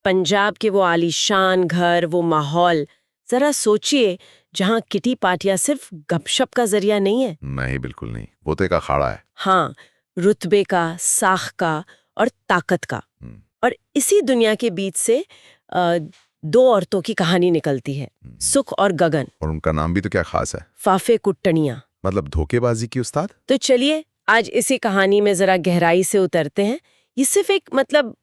पंजाब के वो आलीशान घर, वो माहौल, जरा सोचिए, जहाँ किटी पार्टियां सिर्फ गपशप का जरिया नहीं है। नहीं, बिल्कुल नहीं, वो तो एक अखाड़ा है। हाँ, रुतबे का, साख का और ताकत का। हम्म, और इसी दुनिया के बीच से दो औरतों की कहानी निकलती है, सुख और गगन। और उनका नाम भी तो क्या खास है, फाफे कुट्टनिया। मतलब धोखेबाजी की उस्ताद। तो चलिए आज इसी कहानी में जरा गहराई से उतरते हैं। ये सिर्फ एक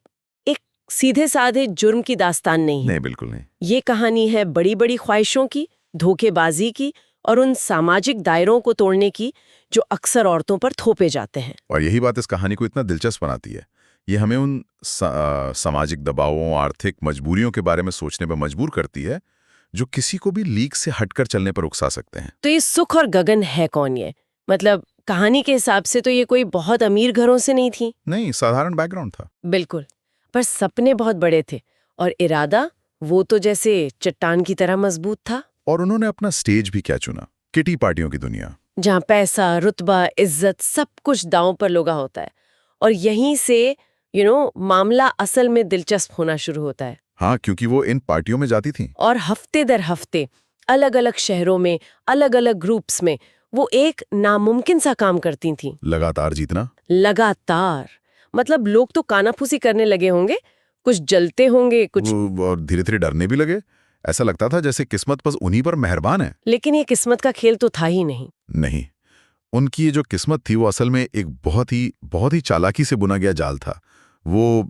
एक सीधे साधे जुर्म की दास्तान नहीं है। नहीं, बिल्कुल नहीं। ये कहानी है बड़ी बड़ी ख्वाहिशों की, धोखेबाजी की और उन सामाजिक दायरों को तोड़ने की जो अक्सर औरतों पर थोपे जाते हैं। और यही बात इस कहानी को इतना दिलचस्प बनाती है। ये हमें उन सामाजिक दबावों, आर्थिक मजबूरियों के बारे में सोचने पर मजबूर करती है जो किसी को भी लीक से हटकर चलने पर उकसा सकते हैं। तो ये सुख और गगन है कौन? ये कहानी के हिसाब से तो ये कोई बहुत अमीर घरों से नहीं थी। नहीं, साधारण बैकग्राउंड था। बिल्कुल, पर सपने बहुत बड़े थे और इरादा वो तो जैसे चट्टान की तरह मजबूत था। और उन्होंने अपना स्टेज भी क्या चुना, किटी पार्टियों की दुनिया। जहाँ पैसा, रुतबा, इज्जत सब कुछ दांव पर लगा होता है। और यहीं से मामला असल में दिलचस्प होना शुरू होता है। हाँ, क्योंकि वो इन पार्टियों में जाती थी और हफ्ते दर हफ्ते अलग अलग शहरों में, अलग अलग ग्रुप्स में वो एक नामुमकिन सा काम करती थीं। लगातार जीतना। लगातार लोग तो कानाफूसी करने लगे होंगे, कुछ जलते होंगे, कुछ। और धीरे धीरे डरने भी लगे। ऐसा लगता था जैसे किस्मत बस उन्हीं पर मेहरबान है। लेकिन ये किस्मत का खेल तो था ही नहीं। नहीं, उनकी ये जो किस्मत थी वो असल में एक बहुत ही चालाकी से बुना गया जाल था। वो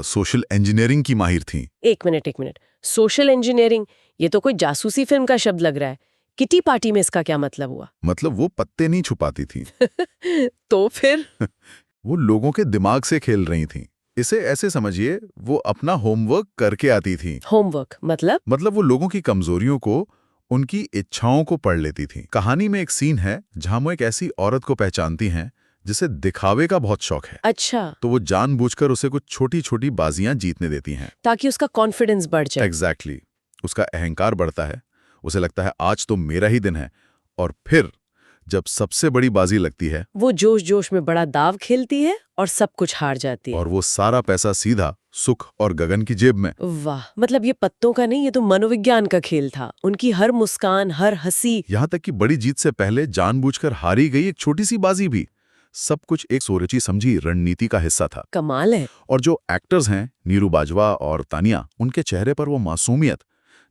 सोशल इंजीनियरिंग की माहिर थी। एक मिनट, सोशल इंजीनियरिंग, ये तो कोई जासूसी फिल्म का शब्द लग रहा है। किटी पार्टी में इसका क्या मतलब हुआ? मतलब वो पत्ते नहीं छुपाती थी। तो फिर वो लोगों के दिमाग से खेल रही थी। इसे ऐसे समझिए, वो अपना होमवर्क करके आती थी। होमवर्क मतलब वो लोगों की कमजोरियों को, उनकी इच्छाओं को पढ़ लेती थी। कहानी में एक सीन है जहां वो एक ऐसी औरत को पहचानती हैं जिसे दिखावे का बहुत शौक है। अच्छा, तो वो जानबूझकर उसे कुछ छोटी छोटी बाजियां जीतने देती हैं। ताकि उसका कॉन्फिडेंस बढ़ जाए। एग्जैक्टली। उसका अहंकार बढ़ता है। उसे लगता है आज तो मेरा ही दिन है। और फिर जब सबसे बड़ी बाजी लगती है, वो जोश जोश में बड़ा दाव खेलती है और सब कुछ हार जाती है। और वो सारा पैसा सीधा सुख और गगन की जेब में। वाह, ये पत्तों का नहीं, ये तो मनोविज्ञान का खेल था। उनकी हर मुस्कान, हर हंसी। यहां तक कि बड़ी जीत से पहले जानबूझकर हारी गई एक छोटी सी बाजी भी, सब कुछ एक सोची समझी रणनीति का हिस्सा था। कमाल है। और जो एक्टर्स हैं, नीरू बाजवा और तानिया, उनके चेहरे पर वो मासूमियत,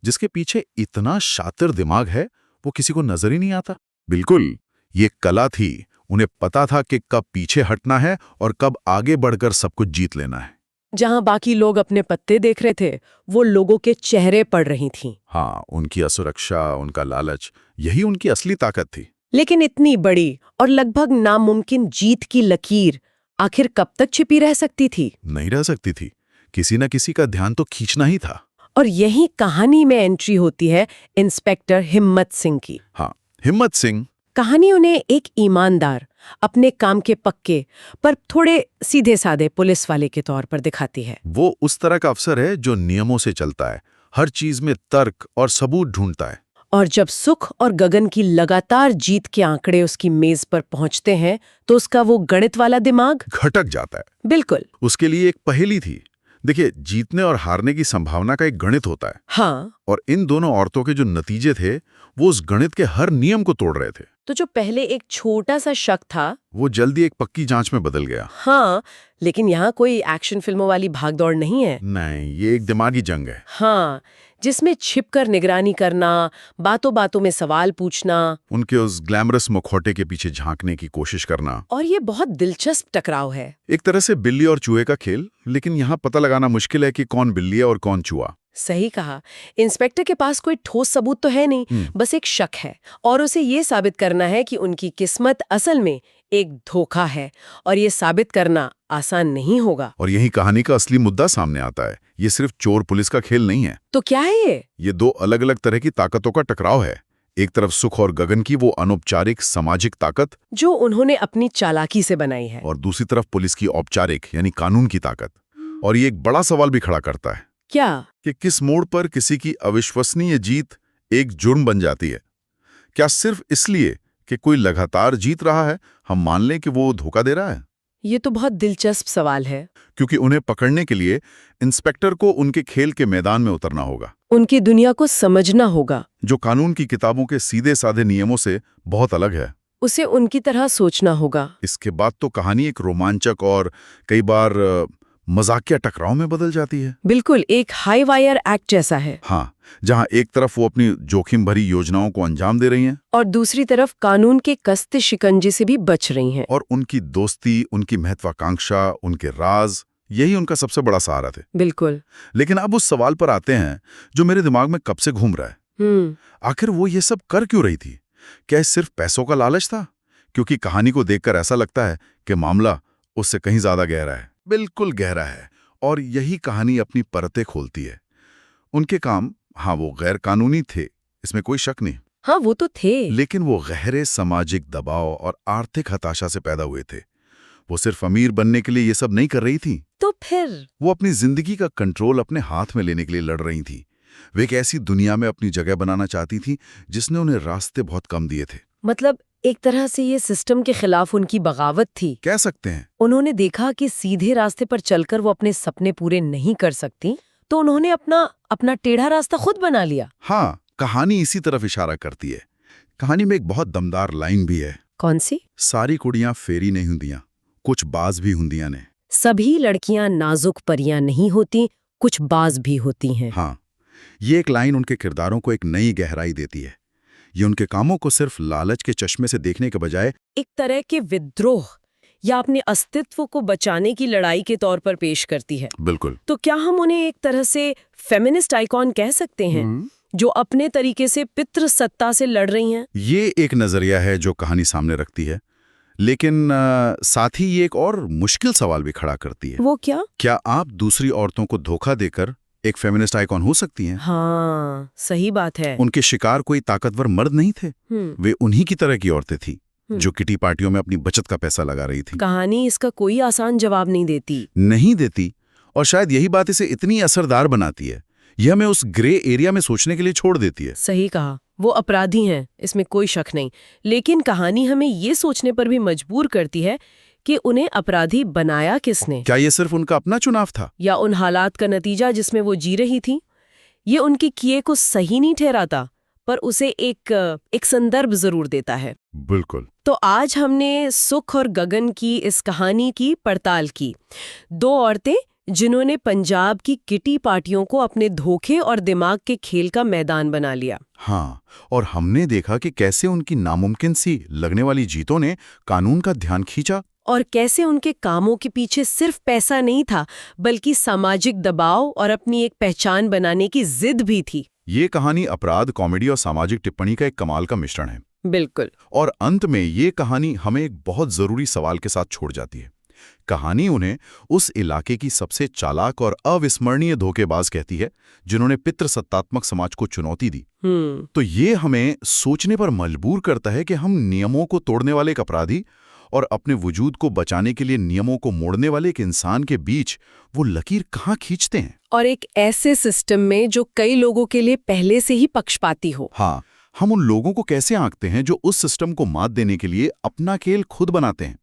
जिसके पीछे इतना शातिर दिमाग है, वो किसी को नजर ही नहीं आता। बिल्कुल, ये कला थी। उन्हें पता था कि कब पीछे हटना है और कब आगे बढ़कर सब कुछ जीत लेना है। जहां बाकी लोग अपने पत्ते देख रहे थे, वो लोगों के चेहरे पढ़ रही थीं। हाँ, उनकी असुरक्षा, उनका लालच, यही उनकी असली ताकत थी। लेकिन इतनी बड़ी और लगभग नामुमकिन जीत की लकीर आखिर कब तक छिपी रह सकती थी? नहीं रह सकती थी। किसी न किसी का ध्यान तो खींचना ही था। और यही कहानी में एंट्री होती है इंस्पेक्टर हिम्मत सिंह की। हाँ, हिम्मत सिंह। कहानी उन्हें एक ईमानदार, अपने काम के पक्के पर थोड़े सीधे साधे पुलिस वाले के तौर पर दिखाती है। वो उस तरह का अफसर है जो नियमों से चलता है, हर चीज में तर्क और सबूत ढूंढता है। और जब सुख और गगन की लगातार जीत के आंकड़े उसकी मेज पर पहुंचते हैं, तो उसका वो गणित वाला दिमाग घटक जाता है। बिल्कुल। उसके लिए एक पहेली थी। देखिए, जीतने और हारने की संभावना का एक गणित होता है। हाँ, और इन दोनों औरतों के जो नतीजे थे, वो उस गणित के हर नियम को तोड़ रहे थे। तो जो पहले एक छोटा सा शक था, वो जल्दी एक पक्की जांच में बदल गया। हाँ, लेकिन यहाँ कोई एक्शन फिल्मों वाली भागदौड़ नहीं है। नहीं, ये एक दिमागी जंग है। हाँ, जिसमें छिपकर निगरानी करना, बातों बातों में सवाल पूछना, उनके उस ग्लैमरस मुखौटे के पीछे झांकने की कोशिश करना। और ये बहुत दिलचस्प टकराव है। एक तरह से बिल्ली और चूहे का खेल, लेकिन यहाँ पता लगाना मुश्किल है कि कौन बिल्ली है और कौन चूहा। सही कहा। इंस्पेक्टर के पास कोई ठोस सबूत तो है नहीं, बस एक शक है, और उसे ये साबित करना है कि उनकी किस्मत असल में एक धोखा है, और ये साबित करना आसान नहीं होगा। और यही कहानी का असली मुद्दा सामने आता है। ये सिर्फ चोर पुलिस का खेल नहीं है। तो क्या है ये? ये दो अलग अलग तरह की ताकतों का टकराव है। एक तरफ सुख और गगन की वो अनौपचारिक सामाजिक ताकत, जो उन्होंने अपनी चालाकी से बनाई है, और दूसरी तरफ पुलिस की औपचारिक यानी कानून की ताकत। और ये एक बड़ा सवाल भी खड़ा करता है। क्या? कि किस मोड़ पर किसी की अविश्वसनीय जीत एक जुर्म बन जाती है? क्या सिर्फ इसलिए कि कोई लगातार जीत रहा है, हम मान लें कि वो धोखा दे रहा है? ये तो बहुत दिलचस्प सवाल है। क्योंकि उन्हें पकड़ने के लिए इंस्पेक्टर को उनके खेल के मैदान में उतरना होगा, उनकी दुनिया को समझना होगा, जो कानून की किताबों के सीधे साधे नियमों से बहुत अलग है। उसे उनकी तरह सोचना होगा। इसके बाद तो कहानी एक रोमांचक और कई बार मजाकिया टकराव में बदल जाती है। बिल्कुल एक हाई वायर एक्ट जैसा है। हाँ, जहां एक तरफ वो अपनी जोखिम भरी योजनाओं को अंजाम दे रही हैं और दूसरी तरफ कानून के कस्ते शिकंजे से भी बच रही हैं। और उनकी दोस्ती, उनकी महत्वाकांक्षा, उनके राज, यही उनका सबसे बड़ा सहारा थे। बिल्कुल। लेकिन अब उस सवाल पर आते हैं जो मेरे दिमाग में कब से घूम रहा है। आखिर वो ये सब कर क्यों रही थी? क्या ये सिर्फ पैसों का लालच था? क्योंकि कहानी को देखकर ऐसा लगता है कि मामला उससे कहीं ज्यादा गहरा है, बिल्कुल गहरा है। और यही कहानी अपनी परतें खोलती है। उनके काम, हाँ, वो गैर कानूनी थे, इसमें कोई शक नहीं। हाँ, वो तो थे। लेकिन वो गहरे सामाजिक दबाव और आर्थिक हताशा से पैदा हुए थे। वो सिर्फ अमीर बनने के लिए ये सब नहीं कर रही थी। तो फिर वो अपनी जिंदगी का कंट्रोल अपने हाथ में लेने के लिए लड़ रही थी। वे एक ऐसी दुनिया में अपनी जगह बनाना चाहती थी जिसने उन्हें रास्ते बहुत कम दिए थे। मतलब एक तरह से ये सिस्टम के खिलाफ उनकी बगावत थी, कह सकते हैं। उन्होंने देखा कि सीधे रास्ते पर चलकर वो अपने सपने पूरे नहीं कर सकती, तो उन्होंने अपना टेढ़ा रास्ता खुद बना लिया। हाँ, कहानी इसी तरफ इशारा करती है। कहानी में एक बहुत दमदार लाइन भी है। कौन सी? सारी कुड़ियां फेरी नहीं हुंदियां, कुछ बाज भी हुंदियां ने। सभी लड़कियां नाजुक परियां नहीं होती, कुछ बाज भी होती हैं। हाँ, ये एक लाइन उनके किरदारों को एक नई गहराई देती है। ये उनके कामों को सिर्फ लालच के चश्मे से देखने के बजाय एक तरह के विद्रोह या अपने अस्तित्व को बचाने की लड़ाई के तौर पर पेश करती है। बिल्कुल। तो क्या हम उन्हें एक तरह से फेमिनिस्ट आइकॉन कह सकते हैं, जो अपने तरीके से पितृसत्ता से लड़ रही हैं? ये एक नजरिया है जो कहानी सामने रखती है, लेकिन साथ ही ये एक और मुश्किल सवाल भी खड़ा करती है। वो क्या? क्या आप दूसरी औरतों को धोखा देकर एक फेमिनिस्ट आइकॉन हो सकती हैं? हाँ, सही बात है। उनके शिकार कोई ताकतवर मर्द नहीं थे, वे उन्हीं की तरह की औरतें थी जो किटी पार्टियों में अपनी बचत का पैसा लगा रही थी। कहानी इसका कोई आसान जवाब नहीं देती। और शायद यही बात इसे इतनी असरदार बनाती है। यह हमें उस ग्रे एरिया में सोचने के लिए छोड़ देती है। सही कहा, वो अपराधी हैं, इसमें कोई शक नहीं। लेकिन कहानी हमें ये सोचने पर भी मजबूर करती है कि उन्हें अपराधी बनाया किसने? क्या ये सिर्फ उनका अपना चुनाव था, या उन हालात का नतीजा जिसमें वो जी रही थी? ये उनके किए को सही नहीं ठहराता, पर उसे एक संदर्भ जरूर देता है। बिल्कुल। तो आज हमने सुख और गगन की इस कहानी की पड़ताल की। दो औरतें जिन्होंने पंजाब की किटी पार्टियों को अपने धोखे और दिमाग के खेल का मैदान बना लिया। हाँ, और हमने देखा कि कैसे उनकी नामुमकिन सी लगने वाली जीतों ने कानून का ध्यान खींचा, और कैसे उनके कामों के पीछे सिर्फ पैसा नहीं था, बल्कि सामाजिक दबाव और अपनी एक पहचान बनाने की जिद भी थी। ये कहानी अपराध, कॉमेडी और सामाजिक टिप्पणी का एक कमाल का मिश्रण है। बिल्कुल। और अंत में ये कहानी हमें एक बहुत जरूरी सवाल के साथ छोड़ जाती है। कहानी उन्हें उस इलाके की सबसे चालाक और अविस्मरणीय धोखेबाज कहती है जिन्होंने पितृसत्तात्मक समाज को चुनौती दी। तो ये हमें सोचने पर मजबूर करता है कि हम नियमों को तोड़ने वाले एक अपराधी और अपने वजूद को बचाने के लिए नियमों को मोड़ने वाले एक इंसान के बीच वो लकीर कहाँ खींचते हैं। और एक ऐसे सिस्टम में जो कई लोगों के लिए पहले से ही पक्षपाती हो। हाँ, हम उन लोगों को कैसे आंकते हैं जो उस सिस्टम को मात देने के लिए अपना खेल खुद बनाते हैं।